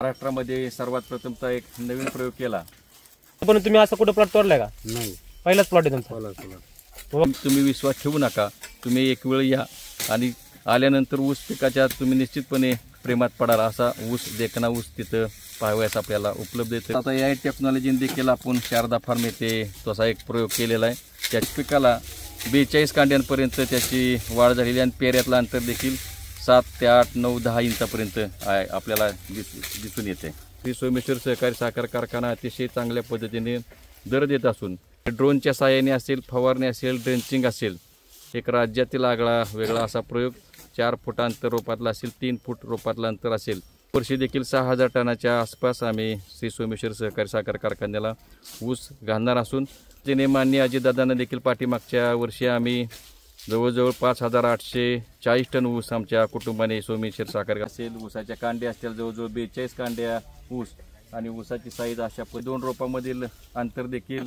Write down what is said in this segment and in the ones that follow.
महाराष्ट्रामध्ये सर्वात प्रथमचा एक नवीन प्रयोग केला। पण तुम्ही असं कुठं प्लॉट तोडलाय का? नाही, पहिलाच प्लॉट आहे तुमचा? पहिला तुम्ही विश्वास ठेवू नका। तुम्ही एक वेळ या आणि आल्यानंतर ऊस पिकाच्या तुम्ही निश्चितपणे प्रेमात पडाल। असा ऊस देखना ऊस तिथं पाहावयास आपल्याला उपलब्ध आहे। आता या टेक्नॉलॉजीने देखील आपण शारदा फार्म येथे तसा एक प्रयोग केलेला आहे। त्या पिकाला 42 कांड्यांपर्यंत त्याची वाढ झालेली आणि पेऱ्यातलं अंतर देखील 7 ते 8, 9, 10 इंचापर्यंत आपल्याला दिसून येते। श्री सोमेश्वर सहकारी साखर कारखाना अतिशय चांगल्या पद्धतीने दर देत असून ड्रोनच्या सहाय्याने असेल, फवारणी असेल, ड्रेंचिंग असेल, एक राज्यातील आगळा वेगळा असा प्रयोग 4 फूट अंतर रोपातला असेल, 3 फूट रोपातलं अंतर असेल। वर्षी देखील 6000 टनाच्या आसपास आम्ही श्री सोमेश्वर सहकारी साखर कारखान्याला ऊस घालणार असून तिने माननीय अजितदादांना देखील पाठीमागच्या वर्षी आम्ही जवळजवळ 5840 टन ऊस आमच्या कुटुंबाने सोमेश्वर साखर असेल, ऊसाच्या कांड्या असतील जवळजवळ 42 कांड्या ऊस आणि ऊसाची साईज अशा 2 रोपामधील अंतर देखील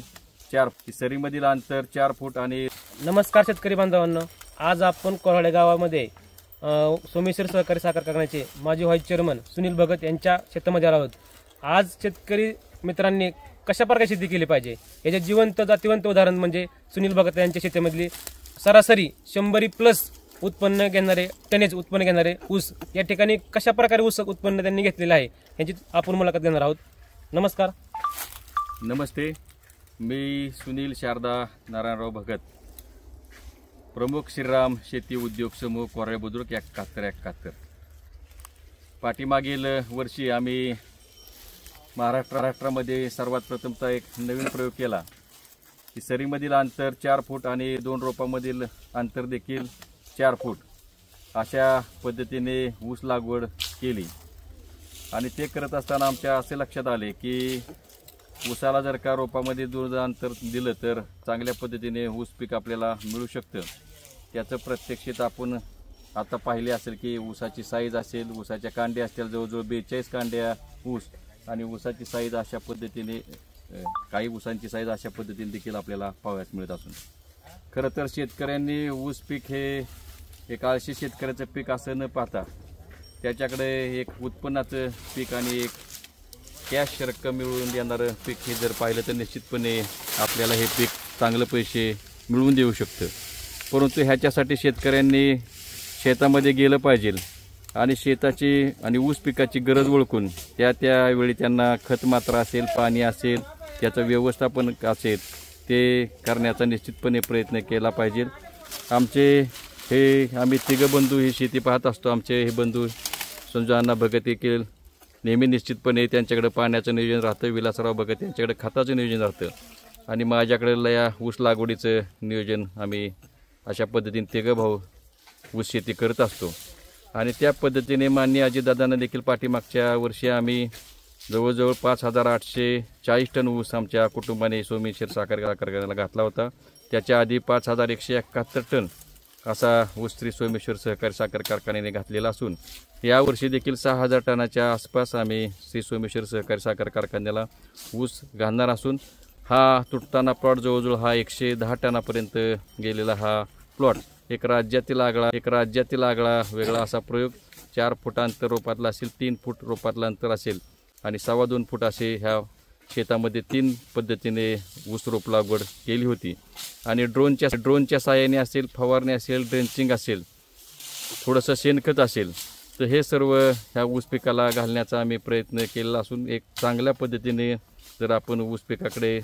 4 सरीमधील अंतर 4 फूट। आणि नमस्कार शेतकरी बांधवांनो, आज आपण कोराडे गावामध्ये सोमेश्वर सहकारी साखर कारखान्याचे माजी व्हाईस चेअरमन सुनील भगत यांच्या शेतामध्ये आलो आहोत। आज शेतकरी मित्रांनी कशा प्रकारे शेती केली पाहिजे याचे जिवंत जातिवंत उदाहरण म्हणजे सुनील भगत यांच्या शेतामधली सरासरी 100+ उत्पन्न घेणारे टनेज उत्पन्न घेणारे ऊस या ठिकाणी कशा प्रकारे ऊस उत्पन्न त्यांनी घेतलेलं आहे यांची आपण मुलाखत घेणार आहोत। नमस्कार। नमस्ते, मी सुनील शारदा नारायणराव भगत, प्रमुख श्रीराम शेती उद्योग समूह कोराडे बुद्रुक 7171। पाठीमागील वर्षी आम्ही महाराष्ट्रामध्ये सर्वात प्रथमचा एक नवीन प्रयोग केला की सरीमधील अंतर 4 फूट आणि 2 रोपामधील अंतर देखील 4 फूट अशा पद्धतीने ऊस लागवड केली। आणि ते करत असताना आमच्या असे लक्षात आले की ऊसाला जर का रोपामध्ये 2 अंतर दिलं तर चांगल्या पद्धतीने ऊस पीक आपल्याला मिळू शकतं। त्याचं प्रत्यक्षित आपण आता पाहिले असेल की ऊसाची साईज असेल, ऊसाच्या कांड्या असतील जवळजवळ 42 कांड्या ऊस आणि ऊसाची साईज अशा पद्धतीने काही ऊसांची साईज अशा पद्धतीने देखील आपल्याला पाहावयास मिळत असून खरं तर शेतकऱ्यांनी ऊस पीक हे एक आळशी शेतकऱ्याचं पीक असं न पाहता त्याच्याकडे एक उत्पन्नाचं पीक आणि एक कॅश रक्कम मिळवून देणारं पीक हे जर पाहिलं तर निश्चितपणे आपल्याला हे पीक चांगलं पैसे मिळवून देऊ शकतं। परंतु ह्याच्यासाठी शेतकऱ्यांनी शेतामध्ये गेलं पाहिजे आणि शेताची आणि ऊस पिकाची गरज ओळखून त्यावेळी त्यांना खत मात्रा असेल, पाणी असेल, त्याचं व्यवस्थापन असेल ते करण्याचा निश्चितपणे प्रयत्न केला पाहिजे। आम्ही तिघं बंधू ही शेती पाहत असतो। आमचे हे बंधू संजू अण्णा भगत देखील नेहमी निश्चितपणे त्यांच्याकडे पाण्याचं नियोजन राहतं, विलासराव भगत यांच्याकडे खताचं नियोजन राहतं आणि माझ्याकडे या ऊस लागवडीचं नियोजन आम्ही अशा पद्धतीने तिघं भाऊ ऊस शेती करत असतो। आणि त्या पद्धतीने माननीय अजितदादांना देखील पाठीमागच्या वर्षी आम्ही जवळजवळ 5840 टन ऊस आमच्या कुटुंबाने सोमेश्वर साखर कारखान्याला घातला होता। त्याच्या आधी 5171 टन असा ऊस श्री सोमेश्वर सहकारी साखर कारखान्याने घातलेला असून यावर्षी देखील 6000 टनाच्या आसपास आम्ही श्री सोमेश्वर सहकारी साखर कारखान्याला ऊस घालणार असून हा तुटताना प्लॉट जवळजवळ हा 110 टनापर्यंत गेलेला हा प्लॉट एक राज्यातील आगळा वेगळा असा प्रयोग 4 फूट अंतर रोपातला असेल, 3 फूट रोपातलं अंतर असेल आणि 2.25 फूट असे ह्या शेतामध्ये 3 पद्धतीने ऊस रोप लागवड केली होती। आणि ड्रोनच्या सहाय्याने असेल, फवारणी असेल, ड्रेंचिंग असेल, थोडंसं शेणखत असेल तर हे सर्व ह्या ऊस पिकाला घालण्याचा आम्ही प्रयत्न केलेला असून एक चांगल्या पद्धतीने जर आपण ऊस पिकाकडे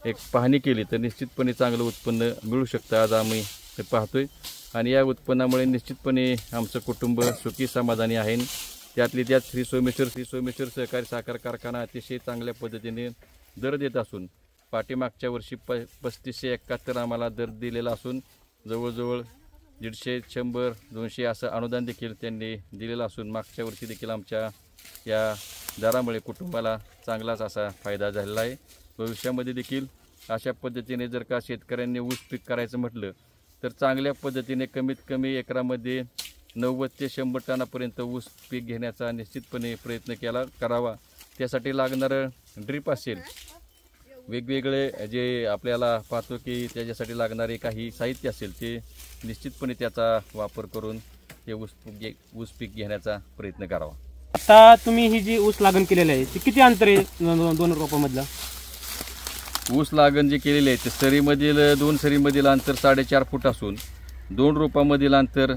एक पाहणी केली तर निश्चितपणे चांगलं उत्पन्न मिळू शकतं। आज आम्ही ते पाहतोय आणि या उत्पन्नामुळे निश्चितपणे आमचं कुटुंब सुखी समाधानी आहे। त्यातली त्यात श्री सोमेश्वर सहकारी साखर कारखाना अतिशय चांगल्या पद्धतीने दर देत असून पाठीमागच्या वर्षी 3571 आम्हाला दर दिलेला असून जवळजवळ 150, 100, 200 असं अनुदान देखील त्यांनी दिलेलं असून मागच्या वर्षी देखील आमच्या या दरामुळे कुटुंबाला चांगलाच असा फायदा झालेला आहे। भविष्यामध्ये देखील अशा पद्धतीने जर का शेतकऱ्यांनी ऊस पीक करायचं म्हटलं तर चांगल्या पद्धतीने कमीत कमी एकरामध्ये 90 ते 100 टनापर्यंत ऊस पीक घेण्याचा निश्चितपणे प्रयत्न करावा। त्यासाठी लागणारं ड्रीप असेल, वेगवेगळे जे आपल्याला पाहतो की त्याच्यासाठी लागणारे काही साहित्य असेल ते निश्चितपणे त्याचा वापर करून हे ऊस पीक घेण्याचा प्रयत्न करावा। आता तुम्ही ही जी ऊस लागण केलेली आहे ती किती अंतर आहे दोन रोपांमधलं? ऊस लागण जे केलेले आहे ते सरीमधील 2 सरीमधील अंतर 4.5 फूट असून 2 रोपांमधील अंतर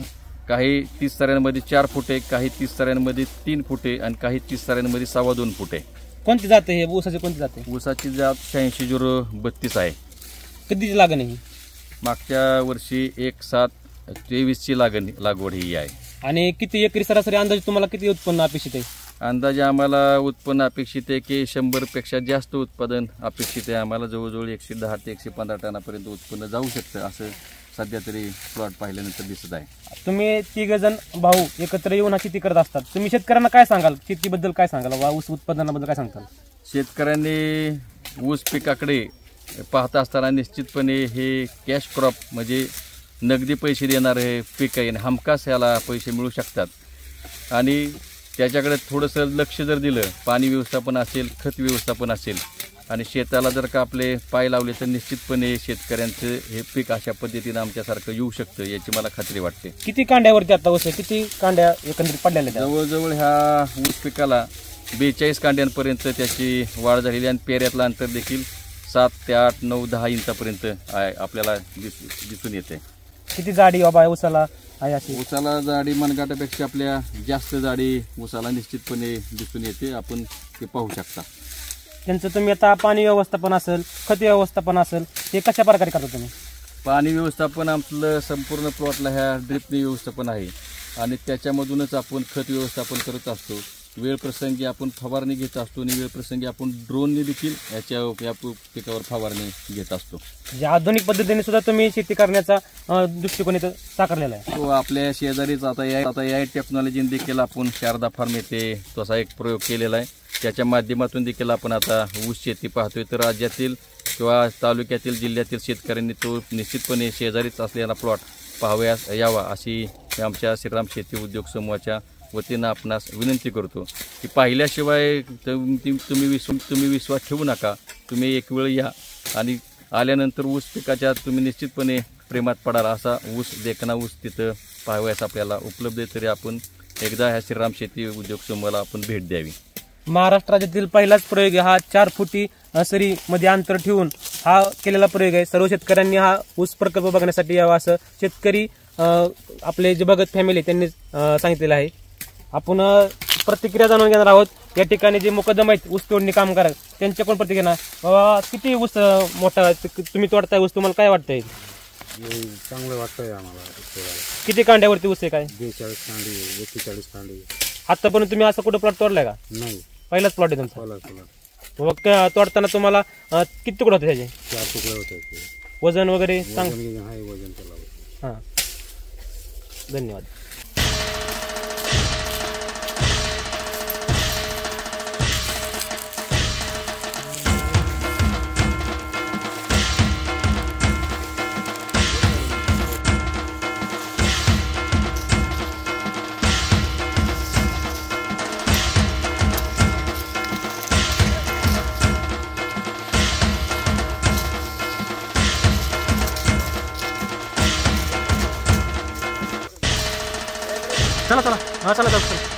काही 30 सऱ्यांमध्ये 4 फूट आहे, काही 30 सऱ्यांमध्ये 3 फूट आहे आणि काही 30 सऱ्यांमध्ये 2.25 फूट आहे. कोणती जाते हे ऊसाचे, कोणती जाते? ऊसाची जात 86-032 आहे. कधीची लागण आहे ही? मागच्या वर्षी 1/7/23ची लागवड ही आहे. आणि किती एकरी सरासरी अंदाजे तुम्हाला किती उत्पन्न अपेक्षित आहे? अंदाजे आम्हाला उत्पन्न अपेक्षित आहे की 100पेक्षा जास्त उत्पादन अपेक्षित आहे. आम्हाला जवळजवळ 110 ते 115 टनापर्यंत उत्पन्न जाऊ शकतं असं सध्या तरी प्लॉट पाहिल्यानंतर दिसत आहे. तुम्ही 3 जण भाऊ एकत्र येऊन हा शेती करत असतात, तुम्ही शेतकऱ्यांना काय सांगाल? शेतीबद्दल काय सांगाल? ऊस उत्पादनाबद्दल काय सांगताल? शेतकऱ्यांनी ऊस पिकाकडे पाहत असताना निश्चितपणे हे कॅश क्रॉप म्हणजे नगदी पैसे देणारे पीक आहे आणि हमखास याला पैसे मिळू शकतात आणि त्याच्याकडे थोडंसं लक्ष जर दिलं, पाणी व्यवस्थापन असेल, खत व्यवस्थापन असेल आणि शेताला जर का आपले पाय लावले तर निश्चितपणे शेतकऱ्यांचं हे पीक अशा पद्धतीनं आमच्यासारखं येऊ शकतं याची मला खात्री वाटते. किती कांड्यावरती आता ऊस आहे? किती कांड्या एकंदरीत पडलेल्या? जवळजवळ ह्या ऊस पिकाला 42 कांड्यांपर्यंत त्याची वाढ झालेली आणि पेऱ्यातलं अंतर देखील 7 ते 8, 9, 10 इंचापर्यंत आपल्याला दिसून येते. किती जाडी बाबा ऊसाला आहे अशी? ऊसाला जाडी मनगाटापेक्षा आपल्या जास्त जाडी ऊसाला निश्चितपणे दिसून येते, आपण ते पाहू शकता. त्यांचं तुम्ही आता पाणी व्यवस्थापन असेल, खत व्यवस्थापन असेल, हे कशा प्रकारे करता तुम्ही? पाणी व्यवस्थापन आपलं संपूर्ण प्लॉटला ह्या ड्रिपने व्यवस्थापन आहे आणि त्याच्यामधूनच आपण खत व्यवस्थापन करत असतो. वेळ प्रसंगी आपण फवारणी घेत असतो आणि वेळ प्रसंगी आपण ड्रोनने देखील या पिकावर फवारणी घेत असतो. म्हणजे आधुनिक पद्धतीने सुद्धा तुम्ही शेती करण्याचा दृष्टिकोन इथं साकारलेला आहे. तो आपल्या शेजारीच आता या टेक्नॉलॉजीने देखील आपण शारदा फार्म येथे तसा एक प्रयोग केलेला आहे. त्याच्या माध्यमातून देखील आपण आता ऊस शेती पाहतोय. तर राज्यातील किंवा तालुक्यातील जिल्ह्यातील शेतकऱ्यांनी तो निश्चितपणे शेजारीच असलेला प्लॉट पाहावयास यावा अशी आमच्या श्रीराम शेती उद्योग समूहाच्या वतीनं आपणास विनंती करतो की पाहिल्याशिवाय तुम्ही विश्वास ठेवू नका. तुम्ही एक वेळ या आणि आल्यानंतर ऊस पिकाच्या तुम्ही निश्चितपणे प्रेमात पडाल. असा ऊस देखणा ऊस तिथं पाहावयास आपल्याला उपलब्ध आहे. तरी आपण एकदा ह्या श्रीराम शेती उद्योग समूहाला आपण भेट द्यावी. महाराष्ट्र राज्यातील पहिलाच प्रयोग हा 4 फुटी सरी मध्ये अंतर ठेवून हा केलेला प्रयोग आहे. सर्व शेतकऱ्यांनी हा ऊस प्रकल्प बघण्यासाठी यावा असं शेतकरी आपले जे भगत फॅमिली त्यांनी सांगितलेलं आहे. आपण प्रतिक्रिया जाणून घेणार आहोत. या ठिकाणी जे मुकदम आहेत ऊस तोडणी काम करत त्यांच्याकडून प्रतिक्रिया. बाबा किती ऊस मोठा तुम्ही तोडताय ऊस, तुम्हाला काय वाटतंय? चांगलं वाटतंय आम्हाला. किती कांड्यावरती ऊस आहे? काय 42 कांडी, 41 कांडी. आतापर्यंत तुम्ही असं कुठं प्लॉट तोडलाय का? नाही, पहिलाच प्लॉट आहे तुमचा. प्लॉट. मग तोडताना तुम्हाला किती तुकडे होते त्याचे? 4 तुकडे होते. वजन वगैरे सांग. वजन त्याला. हां, धन्यवाद. चला चला, हां चला चला. चला